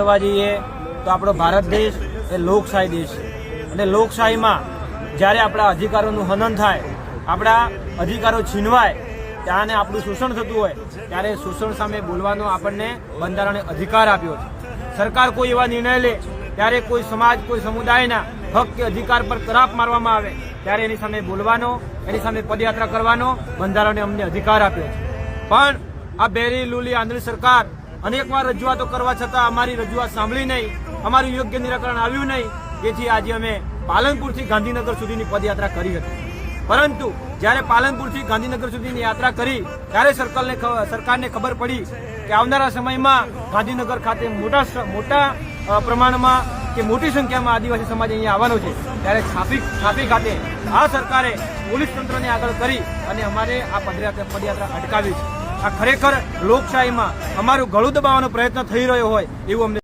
કરવા જઈએ તો આપણો ભારત દેશ એ લોકશાહી દેશ છે અને લોકશાહીમાં જ્યારે આપણા અધિકારોનું હનન થાય, આપણા અધિકારો છીનવાય, ત્યારે આપણું શોષણ થતું હોય ત્યારે શોષણ સામે બોલવાનો આપણને બંધારણે અધિકાર આપ્યો છે. સરકાર કોઈ એવા નિર્ણય લે ત્યારે કોઈ સમાજ, કોઈ સમુદાયના હક કે અધિકાર પર તરાપ મારવામાં આવે ત્યારે એની સામે બોલવાનો, એની સામે પદયાત્રા કરવાનો બંધારણે અમને અધિકાર આપ્યો છે. પણ આ બેરી લૂલી આંધળી સરકાર અનેકવાર રજૂઆતો કરવા છતાં અમારી રજૂઆત સાંભળી નહીં, અમારું યોગ્ય નિરાકરણ આવ્યું નહીં. તેથી આજે અમે પાલનપુરથી ગાંધીનગર સુધીની પદયાત્રા કરી હતી. પરંતુ જ્યારે પાલનપુરથી ગાંધીનગર સુધીની યાત્રા કરી ત્યારે સરકારને ખબર પડી કે આવનારા સમયમાં ગાંધીનગર ખાતે મોટા પ્રમાણમાં કે મોટી સંખ્યામાં આદિવાસી સમાજ અહીંયા આવવાનો છે. ત્યારે છાપી ખાતે આ સરકારે પોલીસ તંત્રને આગળ કરી અને અમારે આ પદયાત્રા અટકાવી છે. આ ખરેખર લોકશાહીમાં અમારું ગળું દબાવવાનો પ્રયત્ન થઈ રહ્યો હોય એવું અમને